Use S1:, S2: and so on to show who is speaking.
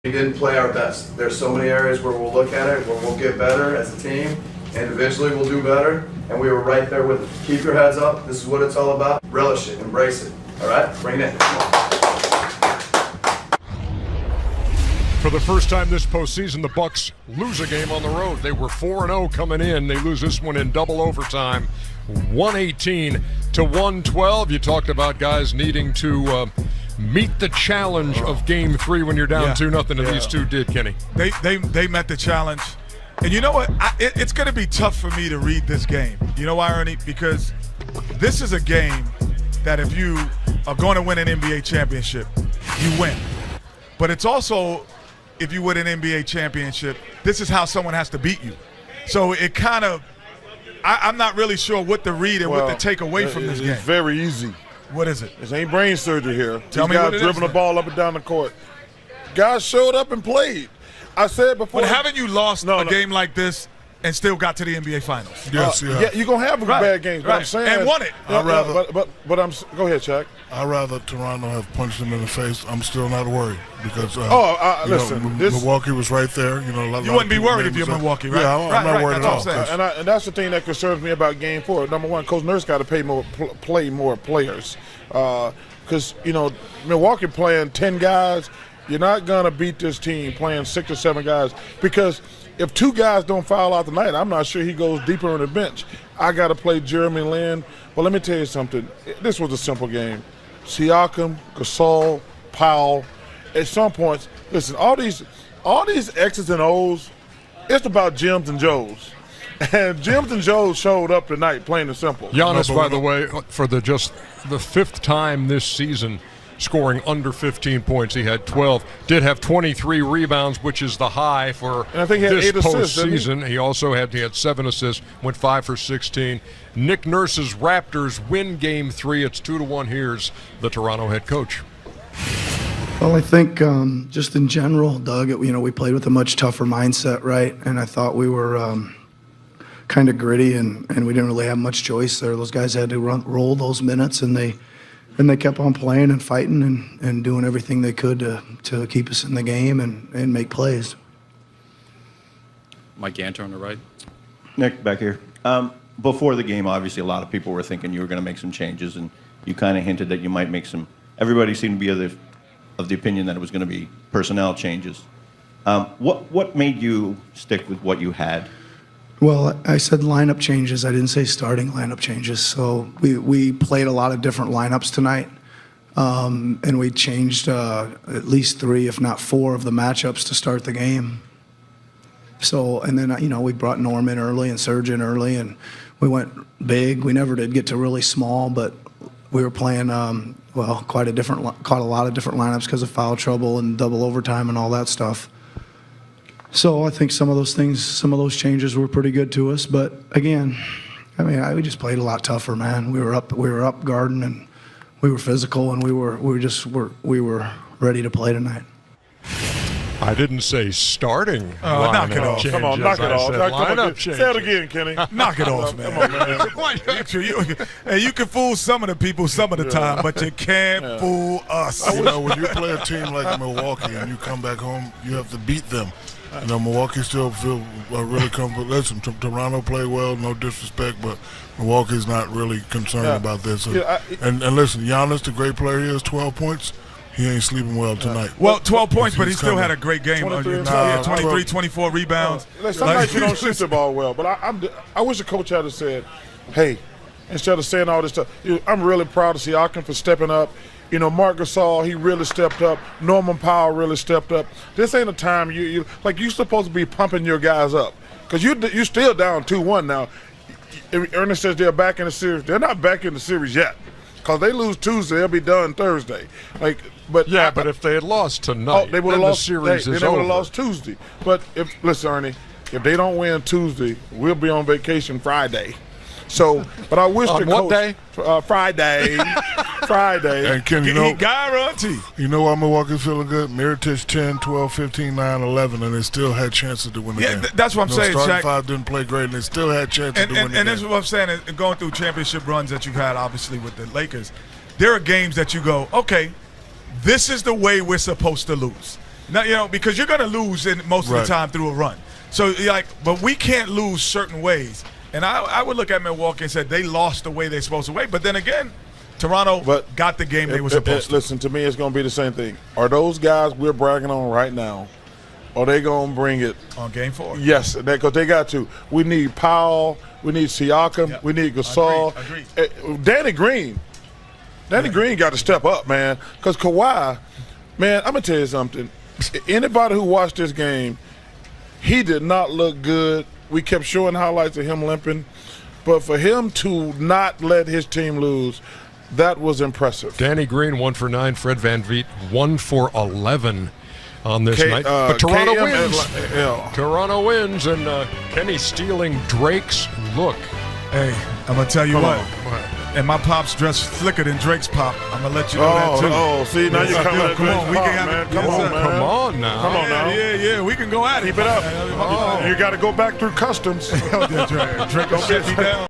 S1: We didn't play our best. There's so many areas where we'll look at it, where we'll get better as a team. Individually, we'll do better, and we were right there with it. Keep your heads up. This is what it's all about. Relish it. Embrace it. All right? Bring it in. Come on.
S2: For the first time this postseason, the Bucks lose a game on the road. They were 4-0 coming in. They lose this one in double overtime, 118-112. You talked about guys needing to meet the challenge of Game 3 when you're down 2-0, and these two did, Kenny.
S3: They met the challenge. And you know what? It's going to be tough for me to read this game. You know why, Ernie? Because this is a game that if you are going to win an NBA championship, you win. But it's also, if you win an NBA championship, this is how someone has to beat you. So it kind of, I'm not really sure what to read and what to take away from this game.
S4: It's very easy.
S3: What is it?
S4: This ain't brain surgery here.
S3: Tell me what it is.
S4: Dribbling the ball up and down the court. Guys showed up and played. I said before.
S3: But haven't you lost a game like this and still got to the NBA Finals?
S4: Yes, yeah. You're going to have bad games, but I'm saying.
S3: And won it.
S4: But I'm – go ahead, Shaq.
S5: I'd rather Toronto have punched them in the face. I'm still not worried because
S4: listen,
S5: Milwaukee was right there. You
S3: wouldn't be worried if you're Milwaukee, right?
S5: Yeah, I'm not worried at all.
S4: And that's the thing that concerns me about Game 4. Number one, Coach Nurse got to play more players because Milwaukee playing 10 guys. You're not going to beat this team playing 6 or 7 guys because if 2 guys don't foul out tonight, I'm not sure he goes deeper on the bench. I got to play Jeremy Lin. Well, let me tell you something. This was a simple game. Siakam, Gasol, Powell. At some points, listen, all these X's and O's, it's about Jims and Joes. And Jims and Joes showed up tonight, plain and simple.
S2: Giannis, by the way, for the 5th time this season, scoring under 15 points. He had 12. Did have 23 rebounds, which is the high for
S4: and I think he had
S2: this
S4: 8 assists,
S2: postseason. He also had 7 assists, went 5 for 16. Nick Nurse's Raptors win Game 3. It's 2-1. Here's the Toronto head coach.
S6: Well, I think just in general, Doug, we played with a much tougher mindset, right? And I thought we were kind of gritty, and we didn't really have much choice there. Those guys had to roll those minutes, and they kept on playing and fighting and doing everything they could to keep us in the game and make plays.
S7: Mike Ganter on the right.
S8: Nick, back here. Before the game, obviously, a lot of people were thinking you were going to make some changes, and you kind of hinted that you might make some. Everybody seemed to be of the opinion that it was going to be personnel changes. What made you stick with what you had?
S6: Well, I said lineup changes. I didn't say starting lineup changes. So we played a lot of different lineups tonight, and we changed at least 3, if not 4, of the matchups to start the game. So, and then we brought Norm in early and Serge in early, and we went big. We never did get to really small, but we were playing caught a lot of different lineups because of foul trouble and double overtime and all that stuff. So I think some of those changes were pretty good to us. But again, we just played a lot tougher, man. We were up guarding, and we were physical, and we were ready to play tonight.
S2: I didn't say starting.
S3: Knock it off.
S4: Come on, knock it off. Say it again, Kenny.
S3: Knock it off, man.
S4: Come on, man.
S3: You can fool some of the people some of the time, but you can't fool us.
S5: When you play a team like Milwaukee and you come back home, you have to beat them. Milwaukee still feel really comfortable. Listen, Toronto played well, no disrespect, but Milwaukee's not really concerned about this. And listen, Giannis, the great player he is, 12 points. He ain't sleeping well tonight.
S3: Well, 12 points, but he still had a great game. 23, 24 rebounds.
S4: Some nights you don't shoot the ball well, but I wish the coach had said, hey, instead of saying all this stuff, I'm really proud of Siakam for stepping up. Marc Gasol, he really stepped up. Norman Powell really stepped up. This ain't a time you're supposed to be pumping your guys up because you're still down 2-1 now. Ernest says they're back in the series. They're not back in the series yet because they lose Tuesday. They'll be done Thursday. But
S2: if they had lost tonight,
S4: they would have lost.
S2: The series
S4: they
S2: is
S4: would
S2: over.
S4: have lost Tuesday. But listen, Ernie, if they don't win Tuesday, we'll be on vacation Friday. So, but I wish the coach.
S2: What day?
S4: Friday.
S5: And Ken,
S3: guarantee.
S5: You know why Milwaukee's feeling good? Mirotic 10, 12, 15, 9, 11, and they still had chances to win the game.
S3: That's what I'm saying,
S5: starting
S3: Shaq.
S5: 5 didn't play great, and they still had chances to win the game.
S3: And that's what I'm saying. And going through championship runs that you've had, obviously, with the Lakers, there are games that you go, okay, this is the way we're supposed to lose. No, because you're going to lose in most of the time through a run. So, but we can't lose certain ways. And I would look at Milwaukee and say they lost the way they're supposed to win. But then again, Toronto got the game they were supposed to.
S4: Listen, to me, it's going to be the same thing. Are those guys we're bragging on right now, are they going to bring it?
S3: On Game 4?
S4: Yes, because they got to. We need Powell. We need Siakam. We need Gasol.
S3: Agreed.
S4: Danny Green. Green got to step up, man. Because Kawhi, man, I'm going to tell you something. Anybody who watched this game, he did not look good. We kept showing highlights of him limping. But for him to not let his team lose, that was impressive.
S2: Danny Green 1 for 9. Fred VanVleet 1 for 11 on this night. But Toronto wins. Toronto wins, and Kenny stealing Drake's look.
S3: Hey, I'm going to tell you what. And my pop's dress slicker than Drake's pop. I'm going to let you know that, too.
S4: Oh, see, now you're coming at
S3: Come on, we can have
S4: man.
S3: it.
S4: Come on, man.
S2: Come on now.
S4: Come on now.
S3: Yeah, we can go at it.
S4: Keep it up. You got to go back through customs.
S3: Drake will shut me down.